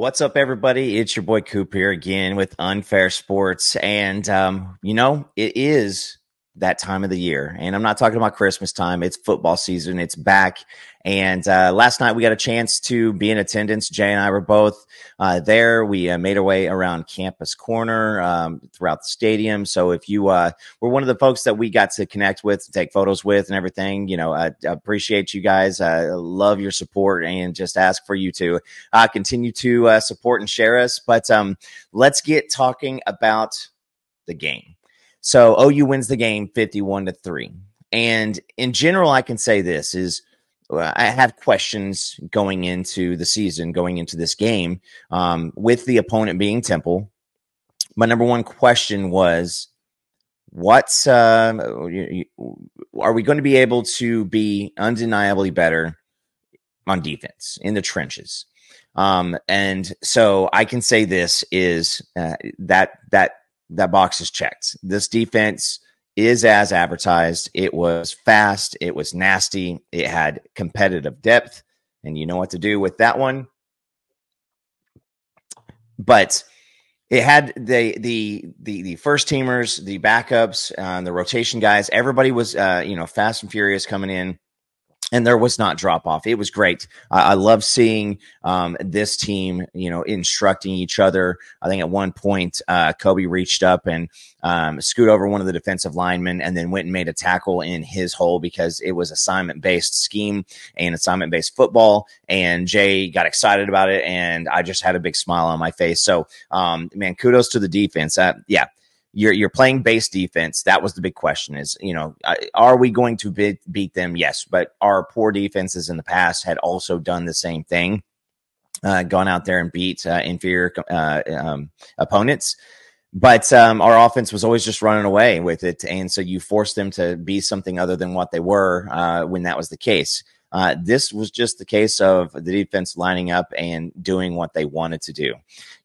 What's up, everybody? It's your boy Coop here again with Unfair Sports. And, it is that time of the year. And I'm not talking about Christmas time. It's football season. It's back. And last night we got a chance to be in attendance. Jay and I were both there. We made our way around Campus Corner throughout the stadium. So if you were one of the folks that we got to connect with, to take photos with and everything, I appreciate you guys. I love your support and just ask for you to continue to support and share us. But let's get talking about the game. So OU wins the game 51-3. And in general, I can say this is I had questions going into the season, going into this game, with the opponent being Temple. My number one question was, are we going to be able to be undeniably better on defense in the trenches? And so I can say this is that box is checked. This defense is as advertised. It was fast. It was nasty. It had competitive depth, and you know what to do with that one. But it had the first teamers, the backups, the rotation guys. Everybody was fast and furious coming in. And there was not drop off. It was great. I love seeing this team, instructing each other. I think at one point, Kobe reached up and scooted over one of the defensive linemen and then went and made a tackle in his hole because it was assignment-based scheme and assignment-based football. And Jay got excited about it, and I just had a big smile on my face. So, kudos to the defense. You're playing base defense. That was the big question is, are we going to beat them? Yes. But our poor defenses in the past had also done the same thing, gone out there and beat inferior opponents. But our offense was always just running away with it. And so you forced them to be something other than what they were when that was the case. This was just the case of the defense lining up and doing what they wanted to do.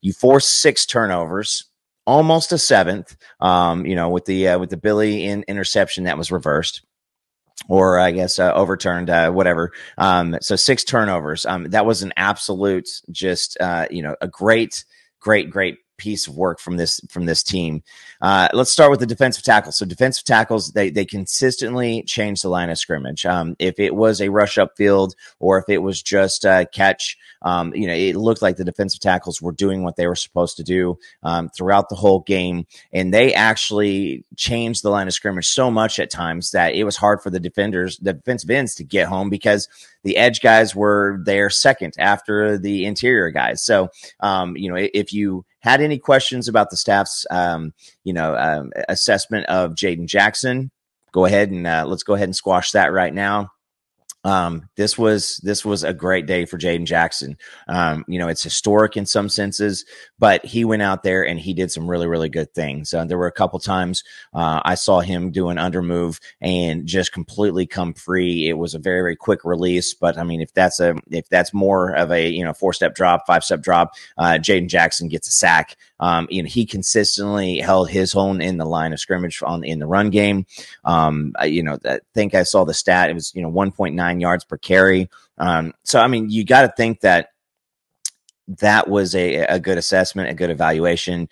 You forced 6 turnovers. Almost a 7th, with the Billy interception that was reversed, or I guess overturned, whatever. So 6 turnovers. That was an absolute, just a great piece of work from this team. Let's start with the defensive tackles. So defensive tackles, they consistently change the line of scrimmage. If it was a rush upfield or if it was just catch, it looked like the defensive tackles were doing what they were supposed to do throughout the whole game. And they actually changed the line of scrimmage so much at times that it was hard for the defensive ends to get home because the edge guys were there second after the interior guys. So, if you had any questions about the staff's, assessment of Jaden Jackson, let's go ahead and squash that right now. This was a great day for Jaden Jackson. It's historic in some senses, but he went out there and he did some really, really good things. There were a couple times I saw him do an under move and just completely come free. It was a very, very quick release, but I mean, if that's more of a 4-step drop, 5-step drop, Jaden Jackson gets a sack. He consistently held his own in the line of scrimmage in the run game. I think I saw the stat. It was 1.9 yards per carry. So, I mean, you got to think that was a good assessment, a good evaluation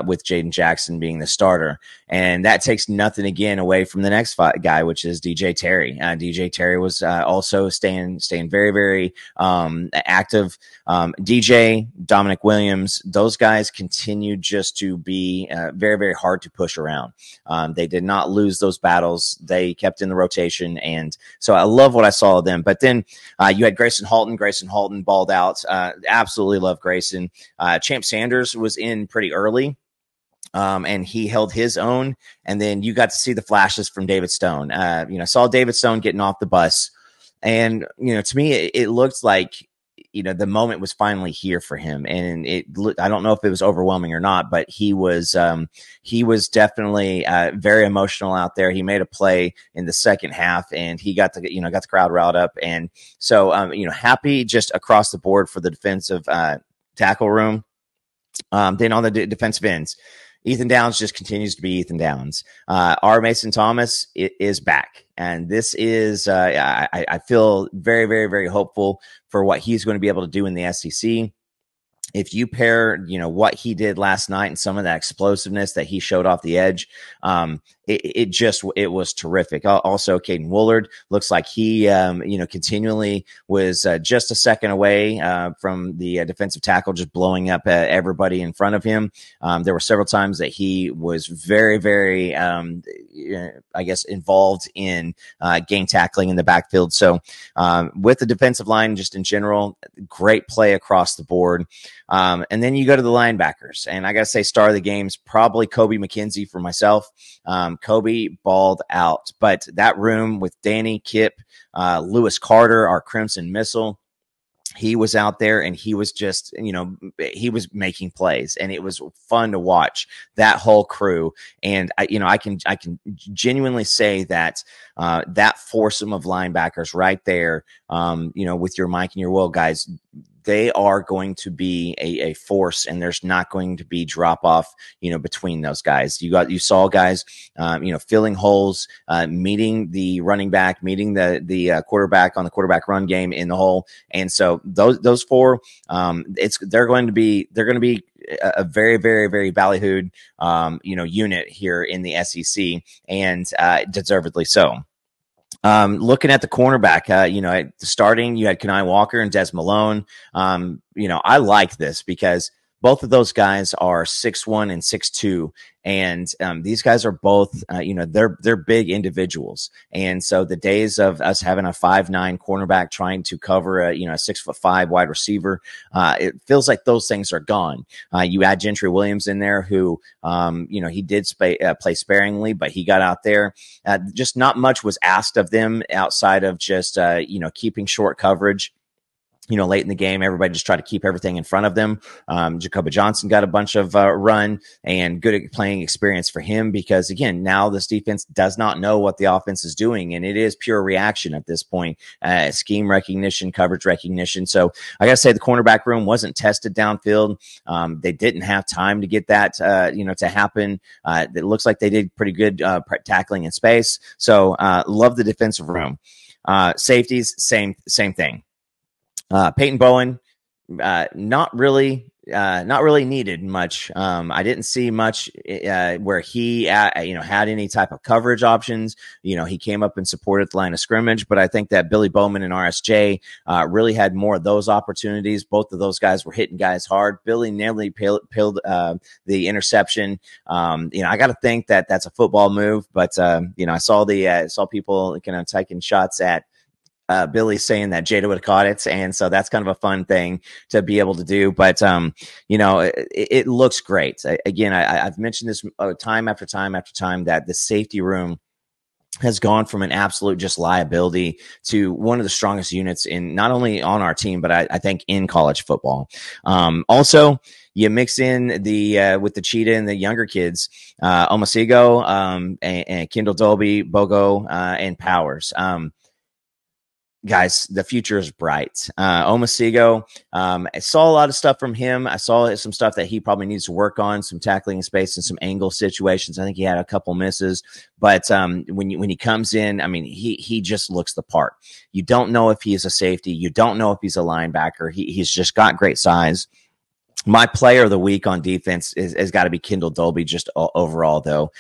with Jaden Jackson being the starter. And that takes nothing again away from the next guy, which is DJ Terry. DJ Terry was also staying very, very active. DJ, Dominic Williams, those guys continued just to be very, very hard to push around. They did not lose those battles. They kept in the rotation. And so I love what I saw of them. But then you had Grayson Halton. Grayson Halton balled out. Absolutely love Grayson. Champ Sanders was in pretty early. And he held his own. And then you got to see the flashes from David Stone. Saw David Stone getting off the bus. And, to me, it looked like, the moment was finally here for him. And I don't know if it was overwhelming or not, but he was definitely very emotional out there. He made a play in the second half and he got the crowd riled up. And so, happy just across the board for the defensive tackle room. Then on the defensive ends, Ethan Downs just continues to be Ethan Downs. R. Mason Thomas is back. And this is, I feel very, very, very hopeful for what he's going to be able to do in the SEC. if you pair, what he did last night and some of that explosiveness that he showed off the edge, it was terrific. Also, Caden Woolard looks like he, continually was just a second away from the defensive tackle, just blowing up everybody in front of him. There were several times that he was very, very, involved in gang tackling in the backfield. So with the defensive line, just in general, great play across the board. And then you go to the linebackers, and I got to say, star of the game's probably Kobe McKenzie for myself. Kobe balled out, but that room with Danny, Kip, Lewis Carter, our Crimson Missile, he was out there and he was just, he was making plays, and it was fun to watch that whole crew. And I can genuinely say that that foursome of linebackers right there, with your Mike and your Will guys, they are going to be a force, and there's not going to be drop off, between those guys. You saw guys, filling holes, meeting the running back, meeting the quarterback on the quarterback run game in the hole. And so those four, they're going to be a very, very, very ballyhooed, unit here in the SEC, and deservedly so. Looking at the cornerback, at the starting, you had Kenai Walker and Des Malone. I like this because both of those guys are 6'1" and 6'2", and these guys are both, they're big individuals. And so the days of us having a 5'9" cornerback trying to cover a 6'5" wide receiver, it feels like those things are gone. You add Gentry Williams in there, who, he did play sparingly, but he got out there. Just not much was asked of them outside of just, keeping short coverage. Late in the game, everybody just tried to keep everything in front of them. Jacoby Johnson got a bunch of run and good at playing experience for him, because, again, now this defense does not know what the offense is doing, and it is pure reaction at this point, scheme recognition, coverage recognition. So I got to say the cornerback room wasn't tested downfield. They didn't have time to get that, to happen. It looks like they did pretty good tackling in space. So love the defensive room. Safeties, same thing. Peyton Bowen, not really needed much. I didn't see much where he, had any type of coverage options. He came up and supported the line of scrimmage, but I think that Billy Bowman and RSJ really had more of those opportunities. Both of those guys were hitting guys hard. Billy nearly peeled the interception. I got to think that that's a football move, but I saw people kind of taking shots at Billy saying that Jada would have caught it. And so that's kind of a fun thing to be able to do. But, it looks great. Again, I've mentioned this time after time after time, that the safety room has gone from an absolute just liability to one of the strongest units in not only on our team, but I think in college football. Also, you mix in the with the Cheetah and the younger kids, Omasigo, and Kendall Dolby, Bogo, and Powers. Guys, the future is bright. Omasigo, I saw a lot of stuff from him. I saw some stuff that he probably needs to work on, some tackling in space and some angle situations. I think he had a couple misses, but when he comes in, I mean, he just looks the part. You don't know if he is a safety. You don't know if he's a linebacker. He's just got great size. My player of the week on defense has got to be Kendall Dolby, just overall, though.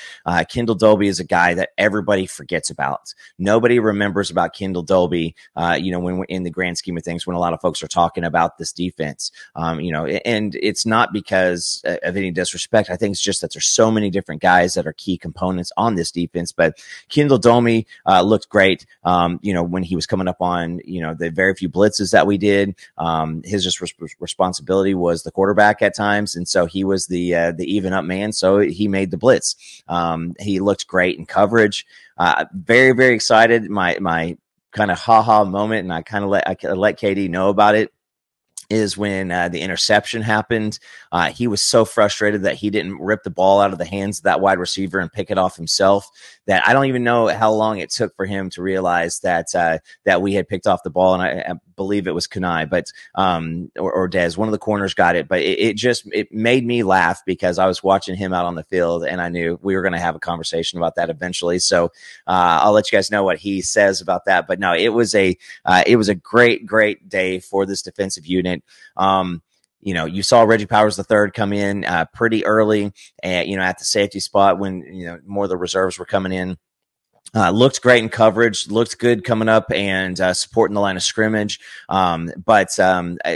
Kendall Dolby is a guy that everybody forgets about. Nobody remembers about Kendall Dolby, when we're in the grand scheme of things, when a lot of folks are talking about this defense. And it's not because of any disrespect. I think it's just that there's so many different guys that are key components on this defense. But Kendall Dolby looked great, when he was coming up on, the very few blitzes that we did. His just responsibility was the quarterback at times, and so he was the even up man, so he made the blitz. He looked great in coverage. Very, very excited. My kind of ha-ha moment, and I let Katie know about it, is when the interception happened. He was so frustrated that he didn't rip the ball out of the hands of that wide receiver and pick it off himself, that I don't even know how long it took for him to realize that we had picked off the ball. And I believe it was Kenai, but or Des, one of the corners got it. But it made me laugh because I was watching him out on the field, and I knew we were going to have a conversation about that eventually. So I'll let you guys know what he says about that. But no, it was a great day for this defensive unit. you saw Reggie Powers III come in pretty early, and at the safety spot when more of the reserves were coming in. Looked great in coverage, looked good coming up and supporting the line of scrimmage. But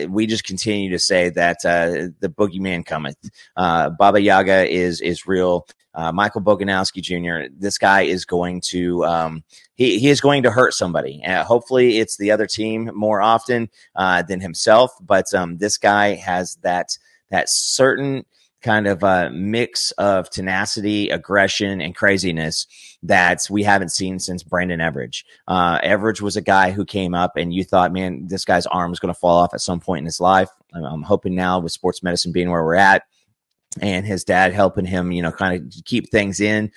we just continue to say that the boogeyman cometh. Baba Yaga is real. Michael Boganowski Jr., this guy is going to he is going to hurt somebody. Hopefully it's the other team more often than himself. But this guy has that certain kind of a mix of tenacity, aggression, and craziness that we haven't seen since Brandon Everidge. Everidge was a guy who came up and you thought, man, this guy's arm is going to fall off at some point in his life. I'm hoping now with sports medicine being where we're at, and his dad helping him, kind of keep things in.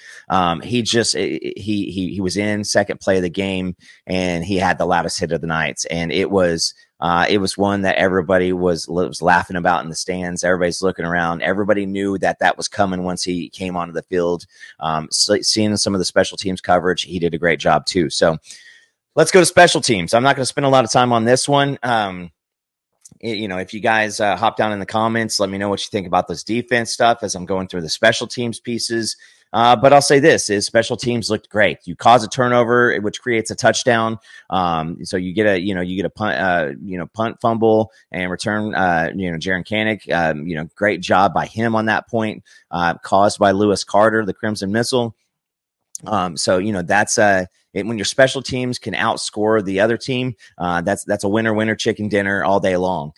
He was in second play of the game, and he had the loudest hit of the night. And it was one that everybody was laughing about in the stands. Everybody's looking around. Everybody knew that was coming once he came onto the field. So seeing some of the special teams coverage, he did a great job too. So let's go to special teams. I'm not going to spend a lot of time on this one. If you guys hop down in the comments, let me know what you think about this defense stuff as I'm going through the special teams pieces. But I'll say this is special teams looked great. You cause a turnover, which creates a touchdown. So you get a punt fumble and return, Jaron Kanik, great job by him on that point, caused by Lewis Carter, the Crimson Missile. That's when your special teams can outscore the other team, that's a winner chicken dinner all day long.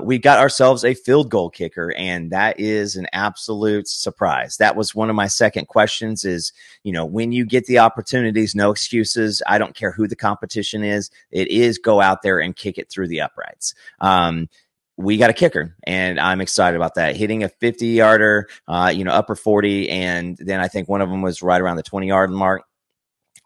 We got ourselves a field goal kicker, and that is an absolute surprise. That was one of my second questions is, when you get the opportunities, no excuses. I don't care who the competition is. It is go out there and kick it through the uprights. We got a kicker, and I'm excited about that. Hitting a 50-yarder, upper 40, and then I think one of them was right around the 20-yard mark.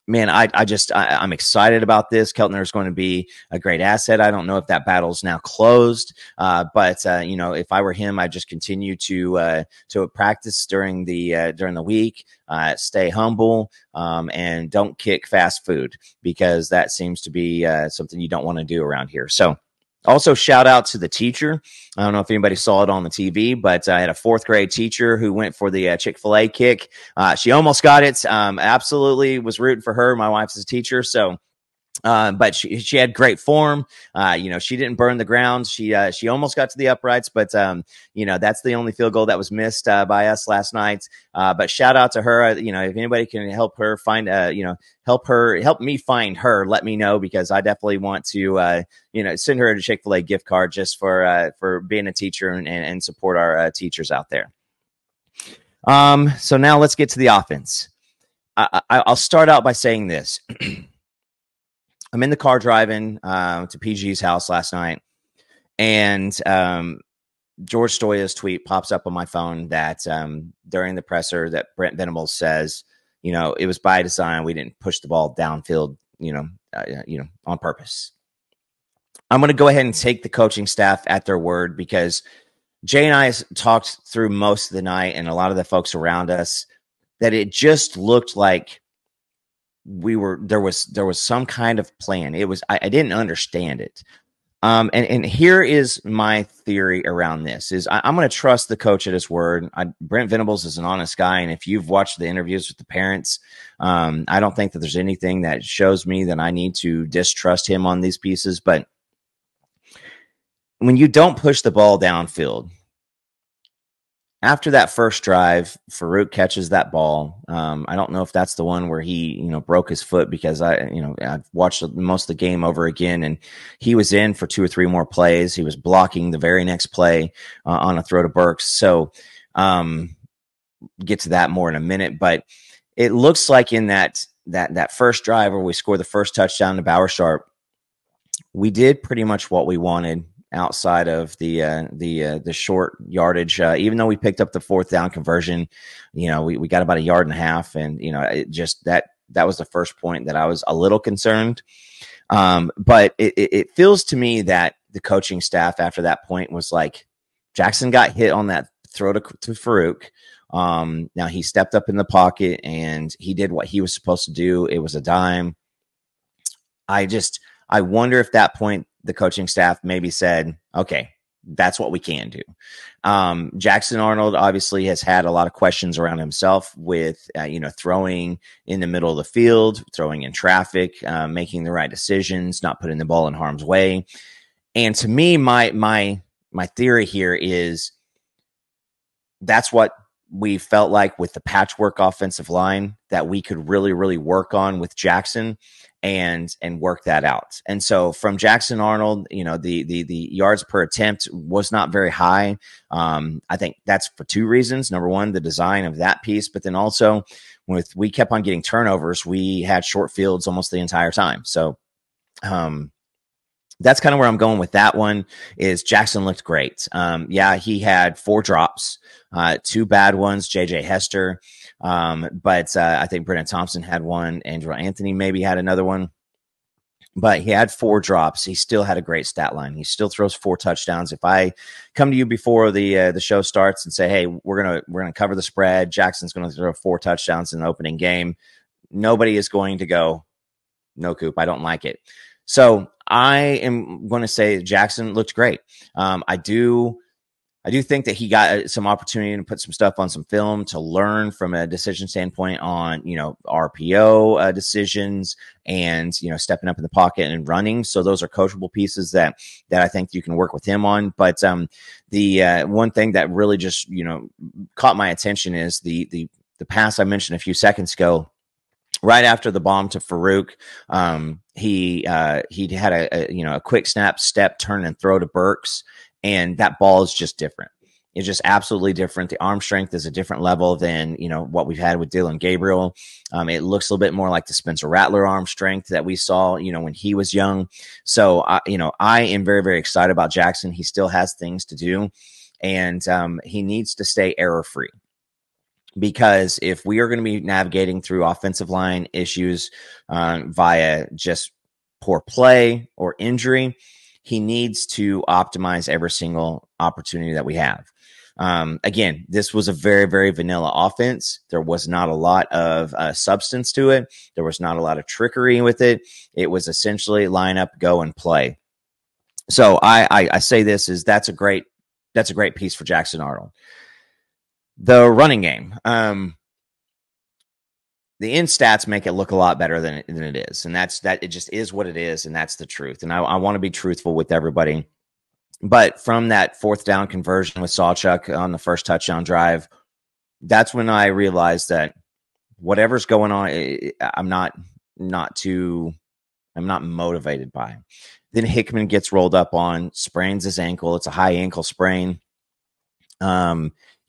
Man, I'm excited about this. Keltner is going to be a great asset. I don't know if that battle's now closed, but if I were him, I'd just continue to practice during the week, stay humble, and don't kick fast food, because that seems to be something you don't want to do around here. So. Also, shout out to the teacher. I don't know if anybody saw it on the TV, but I had a fourth grade teacher who went for the Chick-fil-A kick. She almost got it. Absolutely was rooting for her. My wife's a teacher, so. But she had great form. She didn't burn the ground. She almost got to the uprights, but that's the only field goal that was missed by us last night. But shout out to her. If anybody can help her find, help me find her, let me know, because I definitely want to, send her a Chick-fil-A gift card just for being a teacher and support our teachers out there. So now let's get to the offense. I'll start out by saying this. I'm in the car driving to PG's house last night, and George Stoya's tweet pops up on my phone that during the presser that Brent Venables says, it was by design. We didn't push the ball downfield, on purpose. I'm going to go ahead and take the coaching staff at their word, because Jay and I talked through most of the night, and a lot of the folks around us, that it just looked like there was some kind of plan. It was, I didn't understand it. And here is my theory around this is I'm going to trust the coach at his word. Brent Venables is an honest guy. And if you've watched the interviews with the parents, I don't think that there's anything that shows me that I need to distrust him on these pieces. But when you don't push the ball downfield, after that first drive, Farouk catches that ball. I don't know if that's the one where he, broke his foot, because I've watched most of the game over again, and he was in for 2 or 3 more plays. He was blocking the very next play on a throw to Burks. So get to that more in a minute, but it looks like in that first drive where we scored the first touchdown to Bauer Sharp, we did pretty much what we wanted outside of the short yardage. Even though we picked up the 4th down conversion, we got about 1.5 yards, and it just that was the first point that I was a little concerned. But it feels to me that the coaching staff after that point was like, Jackson got hit on that throw to Farouk. Now he stepped up in the pocket and he did what he was supposed to do. It was a dime. I wonder if that point the coaching staff maybe said, okay, that's what we can do. Jackson Arnold obviously has had a lot of questions around himself with, throwing in the middle of the field, throwing in traffic, making the right decisions, not putting the ball in harm's way. And to me, my theory here is that's what we felt like with the patchwork offensive line that we could really, really work on with Jackson and work that out. And so from Jackson Arnold, the yards per attempt was not very high. I think that's for two reasons. Number one, the design of that piece, but then also we kept on getting turnovers. We had short fields almost the entire time. So, that's kind of where I'm going with that one. Is Jackson looked great. He had 4 drops, 2 bad ones, JJ Hester. But I think Brennan Thompson had one. Andrew Anthony maybe had another one. But he had 4 drops. He still had a great stat line. He still throws 4 touchdowns. If I come to you before the show starts and say, "Hey, we're gonna cover the spread. Jackson's gonna throw 4 touchdowns in the opening game," nobody is going to go, "No, Coop, I don't like it." So I am going to say Jackson looked great. I do think that he got some opportunity to put some stuff on some film to learn from a decision standpoint on, RPO decisions and, stepping up in the pocket and running. So those are coachable pieces that I think you can work with him on. But the one thing that really just, caught my attention is the pass I mentioned a few seconds ago. Right after the bomb to Farouk, he had a quick snap, step, turn, and throw to Burks, and that ball is just different. It's just absolutely different. The arm strength is a different level than what we've had with Dylan Gabriel. It looks a little bit more like the Spencer Rattler arm strength that we saw when he was young. So I am very, very excited about Jackson. He still has things to do, and he needs to stay error free. Because if we are going to be navigating through offensive line issues via just poor play or injury, he needs to optimize every single opportunity that we have. Again, this was a very, very vanilla offense. There was not a lot of substance to it. There was not a lot of trickery with it. It was essentially line up, go, and play. So I say this is that's a great piece for Jackson Arnold. The running game, the in stats make it look a lot better than it is. And it just is what it is. And that's the truth. And I want to be truthful with everybody. But from that 4th down conversion with Sawchuk on the first touchdown drive, that's when I realized that whatever's going on, I'm not motivated by. Then Hickman gets rolled up on, sprains his ankle. It's a high ankle sprain.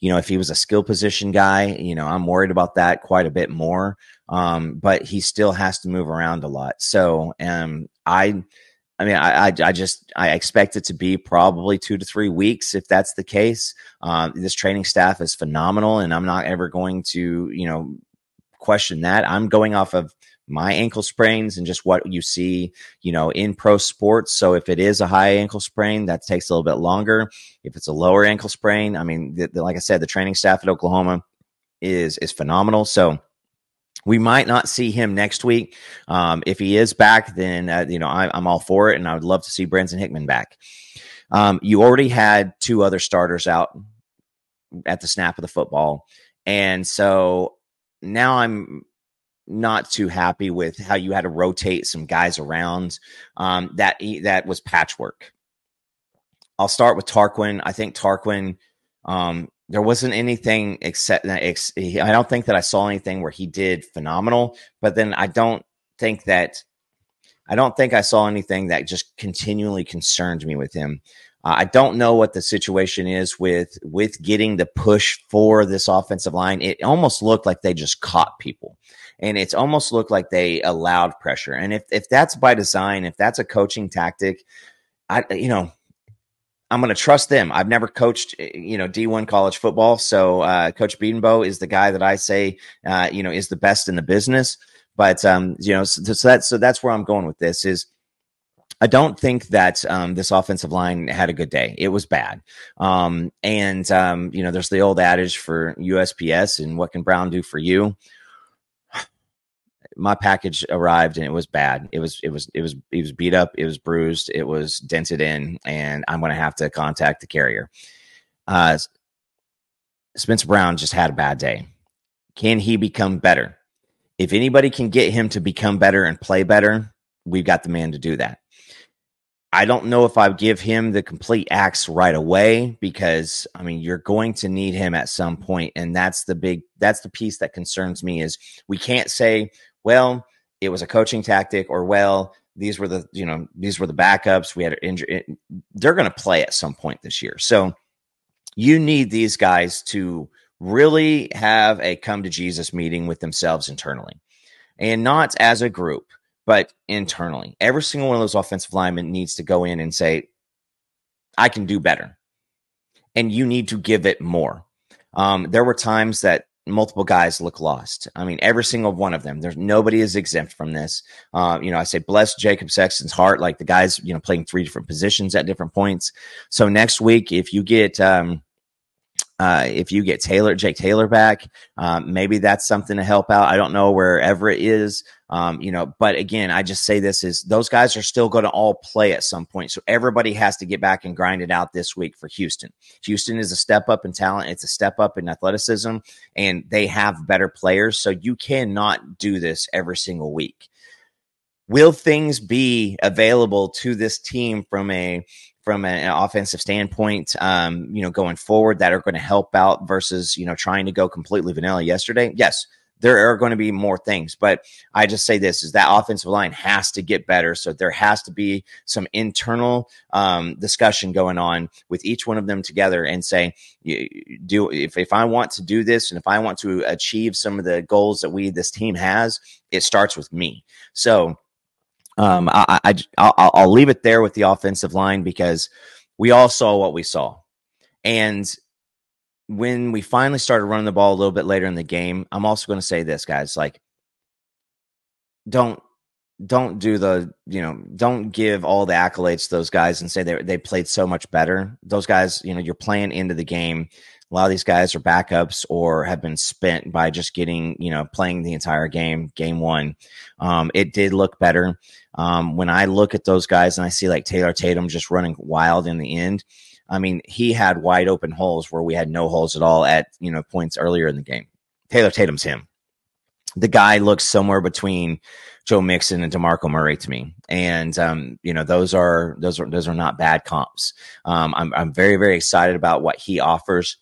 If he was a skill position guy, I'm worried about that quite a bit more. But he still has to move around a lot. So, I expect it to be probably 2 to 3 weeks if that's the case. This training staff is phenomenal, and I'm not ever going to, question that. I'm going off of my ankle sprains and just what you see, in pro sports. So if it is a high ankle sprain, that takes a little bit longer. If it's a lower ankle sprain, like I said, the training staff at Oklahoma is phenomenal. So we might not see him next week. If he is back, then, I'm all for it. And I would love to see Branson Hickman back. You already had 2 other starters out at the snap of the football. And so now I'm not too happy with how you had to rotate some guys around. That was patchwork. I'll start with Tarquin. I think Tarquin, there wasn't anything except I don't think that I saw anything where he did phenomenal, but then I don't think I saw anything that just continually concerned me with him. I don't know what the situation is with getting the push for this offensive line. It almost looked like they just caught people, and it's almost looked like they allowed pressure. And if that's by design, if that's a coaching tactic, I'm going to trust them. I've never coached, D1 college football. So Coach Biedenbow is the guy that I say, is the best in the business. But, so that's where I'm going with this is I don't think that this offensive line had a good day. It was bad. There's the old adage for USPS and what can Brown do for you? my package arrived and it was bad. It was beat up. It was bruised. It was dented in, and I'm going to have to contact the carrier. Spencer Brown just had a bad day. Can he become better? If anybody can get him to become better and play better, we've got the man to do that. I don't know if I give him the complete axe right away, because I mean, you're going to need him at some point. And that's the piece that concerns me, is we can't say, well, it was a coaching tactic, or, well, these were the backups. We had an injury. They're going to play at some point this year. So you need these guys to really have a come to Jesus meeting with themselves internally, and not as a group, but internally. Every single one of those offensive linemen needs to go in and say, I can do better. And you need to give it more. There were times that multiple guys look lost. I mean, every single one of them. Nobody is exempt from this. I say, bless Jacob Sexton's heart. Like, the guys, playing 3 different positions at different points. So next week, if you get Jake Taylor back, maybe that's something to help out. I don't know, wherever it is, but again, I just say this is, those guys are still going to all play at some point. So everybody has to get back and grind it out this week for Houston. Houston is a step up in talent. It's a step up in athleticism, and they have better players. So you cannot do this every single week. Will things be available to this team from an offensive standpoint, going forward, that are going to help out versus, trying to go completely vanilla yesterday? Yes, there are going to be more things, but I just say this is that offensive line has to get better. So there has to be some internal discussion going on with each one of them together, and say, if I want to do this, and if I want to achieve some of the goals that this team has, it starts with me. So I'll leave it there with the offensive line, because we all saw what we saw. And when we finally started running the ball a little bit later in the game, I'm also going to say this, guys, like, don't do don't give all the accolades to those guys and say they played so much better. Those guys, you're playing into the game. A lot of these guys are backups or have been spent by just getting, playing the entire game one. It did look better. When I look at those guys and I see like Taylor Tatum just running wild in the end, I mean, he had wide open holes where we had no holes at all at, points earlier in the game. Taylor Tatum's him. The guy looks somewhere between Joe Mixon and DeMarco Murray to me. And, those are not bad comps. I'm very, very excited about what he offers.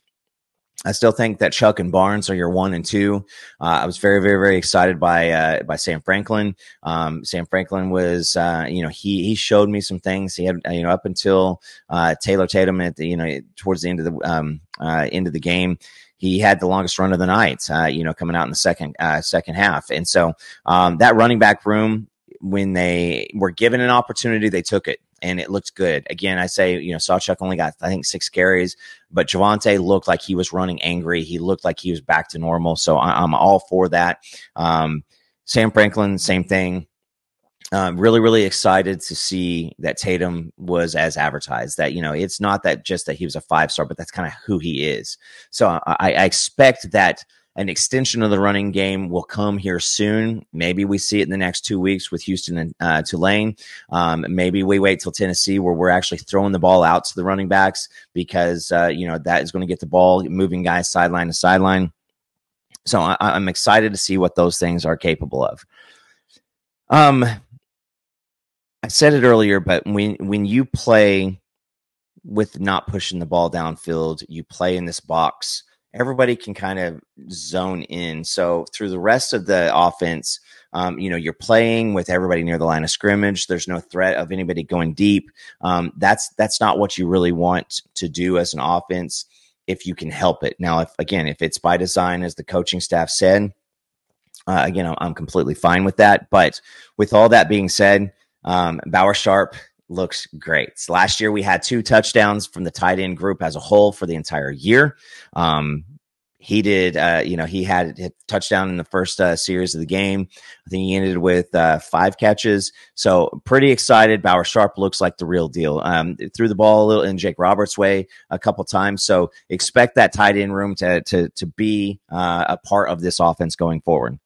I still think that Chuck and Barnes are your 1 and 2. I was very, very, very excited by Sam Franklin. Sam Franklin was, he showed me some things. He had, up until Taylor Tatum at the, towards the end of the game, he had the longest run of the night. Coming out in the second half, and so that running back room, when they were given an opportunity, they took it. And it looked good. Again, I say, Sawchuck only got, I think, 6 carries, but Javonte looked like he was running angry. He looked like he was back to normal. So I'm all for that. Sam Franklin, same thing. Really, really excited to see that Tatum was as advertised. That, it's not that just that he was a 5-star, but that's kind of who he is. So I expect that an extension of the running game will come here soon. Maybe we see it in the next 2 weeks with Houston and Tulane. Maybe we wait till Tennessee, where we're actually throwing the ball out to the running backs, because, that is going to get the ball moving guys sideline to sideline. So I'm excited to see what those things are capable of. I said it earlier, but when you play with not pushing the ball downfield, you play in this box, everybody can kind of zone in. So through the rest of the offense, you're playing with everybody near the line of scrimmage. There's no threat of anybody going deep. That's not what you really want to do as an offense, if you can help it. Now, if it's by design, as the coaching staff said, I'm completely fine with that. But with all that being said, Bauer Sharp looks great. Last year, we had 2 touchdowns from the tight end group as a whole for the entire year. He did, he had a touchdown in the first series of the game. I think he ended with 5 catches. So pretty excited. Bauer Sharp looks like the real deal. Threw the ball a little in Jake Roberts' way a couple times. So expect that tight end room to be a part of this offense going forward.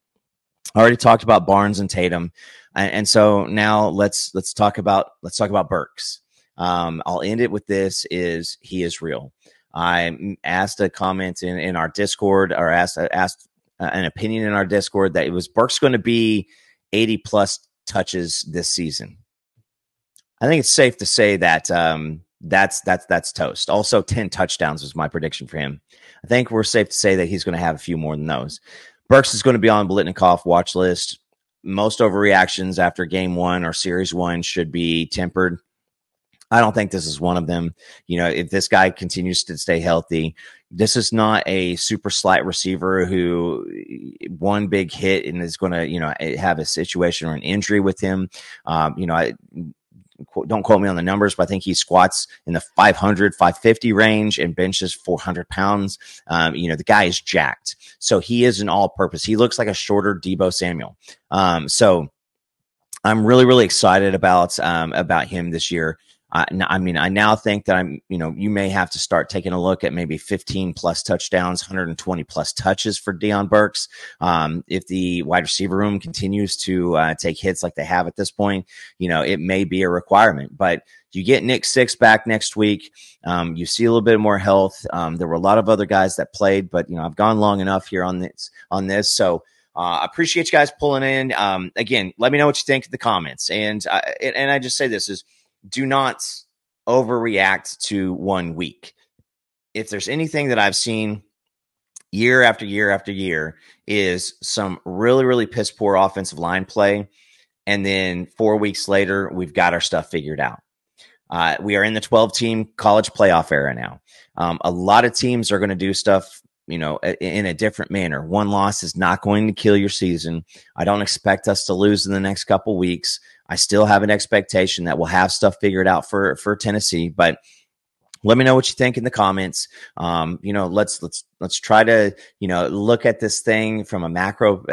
I already talked about Barnes and Tatum, and so now let's talk about Burks. I'll end it with this: is he is real. I asked a comment in our Discord, or asked an opinion in our Discord, that it was Burks going to be 80 plus touches this season. I think it's safe to say that that's toast. Also, 10 touchdowns was my prediction for him. I think we're safe to say that he's going to have a few more than those. Burks is going to be on Biletnikoff watch list. Most overreactions after game one or series one should be tempered. I don't think this is one of them. You know, if this guy continues to stay healthy, this is not a super slight receiver who one big hit and is going to, you know, have a situation or an injury with him. Don't quote me on the numbers, but I think he squats in the 500, 550 range and benches 400 pounds. The guy is jacked. So he is an all-purpose. He looks like a shorter Deebo Samuel. So I'm really, really excited about him this year. I now think that you may have to start taking a look at maybe 15 plus touchdowns, 120 plus touches for Deion Burks. If the wide receiver room continues to take hits like they have at this point, it may be a requirement. But you get Nick Six back next week. You see a little bit more health. There were a lot of other guys that played, but I've gone long enough here on this. So I appreciate you guys pulling in. Again, let me know what you think in the comments. And I just say this is, do not overreact to 1 week. If there's anything that I've seen year after year after year, is some really, really piss poor offensive line play. And then 4 weeks later, we've got our stuff figured out. We are in the 12-team college playoff era now. A lot of teams are going to do stuff, in a different manner. One loss is not going to kill your season. I don't expect us to lose in the next couple weeks. I still have an expectation that we'll have stuff figured out for Tennessee, but let me know what you think in the comments. Let's try to, look at this thing from a macro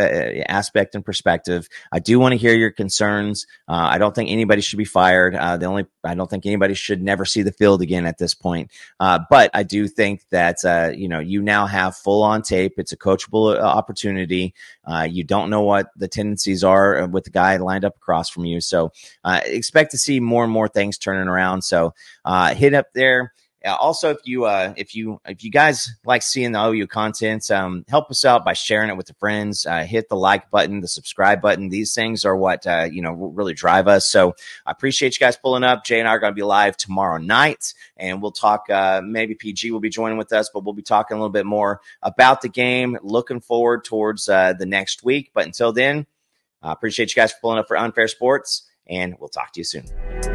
aspect and perspective. I do want to hear your concerns. I don't think anybody should be fired. I don't think anybody should never see the field again at this point. But I do think that, you now have full on tape. It's a coachable opportunity. You don't know what the tendencies are with the guy lined up across from you. So, expect to see more and more things turning around. So, hit up there. Also, if you guys like seeing the OU content, help us out by sharing it with your friends. Hit the like button, the subscribe button. These things are what really drive us. So I appreciate you guys pulling up. Jay and I are going to be live tomorrow night, and we'll talk. Maybe PG will be joining with us, but we'll be talking a little bit more about the game. Looking forward towards the next week. But until then, I appreciate you guys for pulling up for Unfair Sports, and we'll talk to you soon.